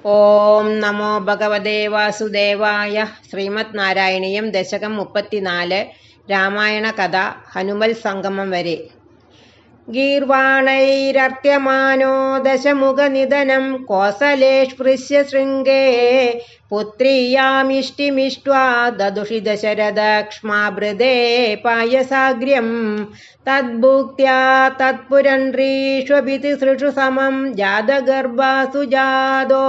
ഓം നമോ ഭഗവതേ വാസുദേവായ. ശ്രീമദ് നാരായണീയം ദശകം 34. രാമായണ കഥ. ഹനുമൽ സംഗമം വരെ. ഗീർവാണൈരർത്യമാനോ ദശമുഖനിധനം കോസലേ സ്പൃശ്യ ശൃംഗേ പുത്രീയാമിഷ്ടിമിഷ്ട്വാ ദദുഷി ദശരഥക്ഷ്മാഭൃതേ പായസാഗ്ര്യം തദ്ഭുക്ത്യാ തത്പുരണ്ഡ്രീഷ്വഭിതിസൃഷു സമം ജാതഗർഭാസു ജാതോ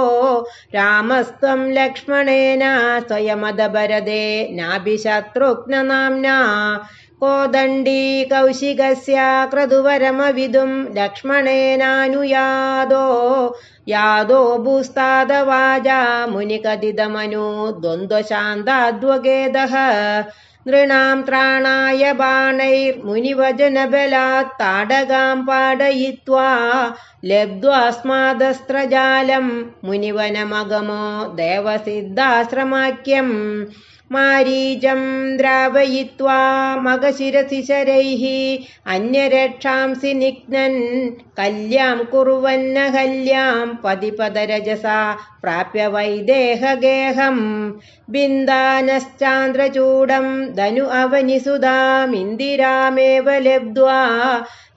രാമസ്ത്വം ലക്ഷ്മണേന സ്വയമദഭരതേ നാഭിശത്രുഘ്നനാമ്നാ കോദണ്ഡീ കൗശികസ്യ ക്രതുവരമവിദും ലക്ഷ്മണേനാനുയാതോ യാദോ ഭൂസ്താദവാജാ മുനികഥിതമനു ദ്വന്ദ്വശാന്താദ്വഗേദഃ നൃണാം ത്രാണായ ബാണൈർമുനിവചനബലാत् താടകാം പാടയിത്വാ ലബ്ധ്വാസ്മാദസ്ത്രജാലം മുനിവനമഗമോ ദേവസിദ്ധാശ്രമാഖ്യം മാരീചം ദ്രാവയിത്വാ മഗശിരസി ശരൈഃ അന്യരക്ഷാംസി നിഘ്നൻ കല്യാം കുർവന്നഹല്യാം പതിപദരജസാ പ്രാപ്യ വൈദേഹഗേഹം ബിന്ദാനശ്ചാന്ദ്രചൂഡം ധനു അവനിസുധാമിന്ദിരാമേവ ലബ്ധ്വാ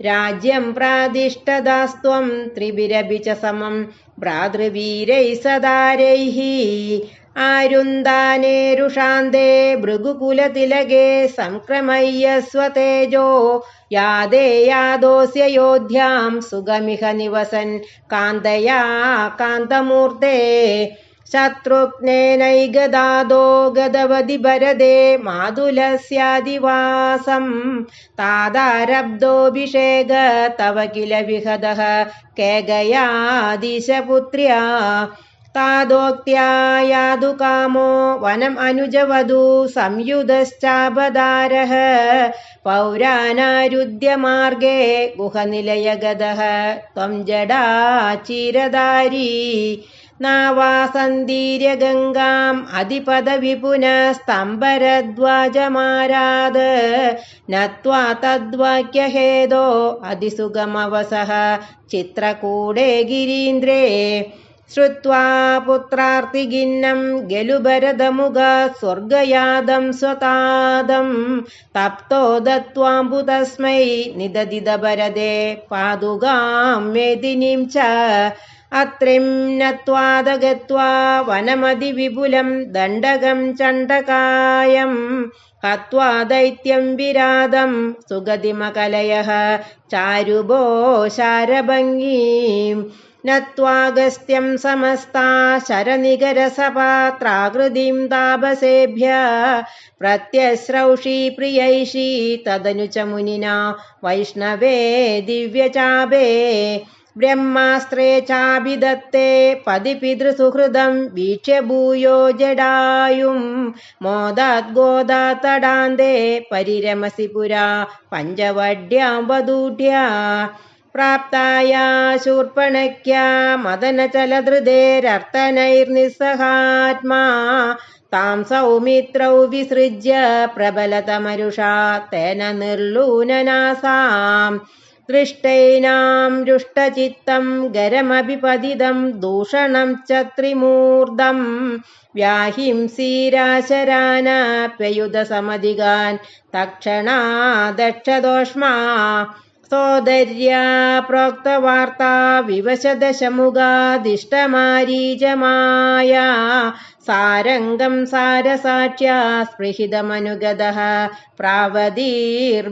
രാജ്യം പ്രാതിഷ്ഠദാസ്ത്വം ത്രിഭിരഭി ച സമം ഭ്രാതൃവീരൈः സദാരൈः ആരുന്ദാനേരുഷാന്തേ ഭൃഗുകുലതിലകേ സംക്രമയ്യ സ്വതേജോ യാദേ യാദോസ്യ യോധ്യാം സുഗമിഹ നിവസൻ കാന്തയാ കാന്തമൂർത്തേ ശത്രുഘ്നേനൈകദാദോ ഗദവതി ഭരതേ മാതുലസ്യാദിവാസം താദാരബ്ധോഭിഷേക തവ കില വിഹദഃ കേകയാദീശപുത്ര്യാ താദോക്ത്യാ യാതു കാമോ വനം അനുജവധൂ സംയുതശ്ചാപദാരഃ പൗരാനാരുദ്ധ്യമാർഗേ ഗുഹനിലയഗതഃ ത്വം ജടാ ചീരധാരീ നാവാസന്ദീര്യ ഗംഗാം അധിപദവിപുനസ്തംഭരദ്വാജമാരാത് നത്വാ തദ്വാക്യഹേതോ അതിസുഗമവസഃ ചിത്രകൂടേ ഗിരീന്ദ്രേ ശ്രുത്വാ പുത്രാർത്തിഖിന്നം ഗലുഭരതമുഖ സ്വർഗയാദം സ്വതാദം തപ്തോ ദത്വാംബുതസ്മൈ നിദദിത ഭരതേ പാദുകാം മേദിനീം ച അത്രിം നത്വാദഗത്വാ വനമതിവിപുലം ദണ്ഡകം ചണ്ഡകായം ഹത്വാ ദൈത്യം വിരാതം സുഗതിമകലയഃ ചാരുഭോ ശാരഭംഗീം നത്വാഗസ്ത്യം സമസ്താ ശരനികരസപാത്രാകൃതിം താപസേഭ്യഃ പ്രത്യശ്രൗഷി പ്രിയൈഷി തദനു ച മുനിനാ വൈഷ്ണവേ ദിവ്യചാപേ ബ്രഹ്മാസ്ത്രേ ചാഭിദത്തേ പതി പിതൃസുഹൃദം വീക്ഷ്യ ഭൂയോ ജടായും മോദാത് ഗോദാതടാന്തേ പരിരമസി പുരാ പഞ്ചവഡ്യാം വധൂഢ്യാ പ്രാപ്തായാ ശൂർപ്പണഖ്യാ മദനചലധൃതേരർത്തനൈർനിസ്സഹാത്മാ താം സൗമിത്രൗ വിസൃജ്യ പ്രബലതമരുഷാ തേന നിർലൂനനാസാം ദൃഷ്ടൈനാം രുഷ്ടചിത്തം ഗരമഭിപതിതം ദൂഷണം ച ത്രിമൂർധം വ്യാഹിംസീരാശരാനാപ്യയുധസമധികാൻ തക്ഷണാ ദക്ഷദോഷ്മാ സോദര്യാ പ്രോക്തവാർത്താ വിവശദശമുഖാദിഷ്ടമാരീചമായ സാരംഗം സാരസാക്ഷ്യാ സ്പൃഹിതമനുഗതഃ പ്രാവതീർബാണഘാതം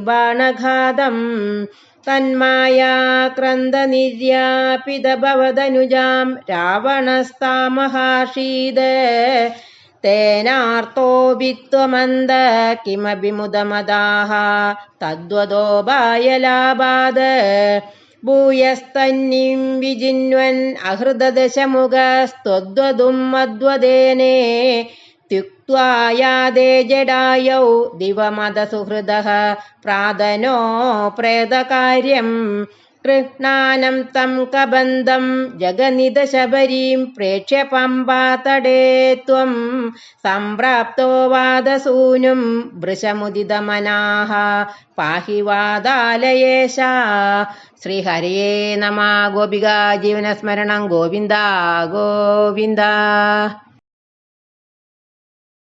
തന്മായാ ക്രന്ദനിര്യാപിതഭവദനുജാം രാവണസ്താമഹാർഷീത് തേനാർത്തോ വിത്വമന്ദ കിമപി മുദമദാഃ തദ്വദോ ബായലാഭാത് ഭൂയസ്തന്നിം വിജിന്വൻ അഹൃതദശമുഖസ്ത്വദ്വതും മദ്വദേനേ ത്യുക്ത്വാ യാദേ ജടായൗ ദിവമദസുഹൃദഃ പ്രാതനോ പ്രേതകാര്യം कृष्णानं तं कबन्धं जगनिधशबरीं प्रेक्ष्य पम्पातटे त्वं सम्प्राप्तो वादसूनुं वृषमुदितमनाः पाहि वादालयेश. ശ്രീഹരയേ നമ. ഗോപികാ ജീവനസ്മരണം ഗോവിന്ദ ഗോവിന്ദ.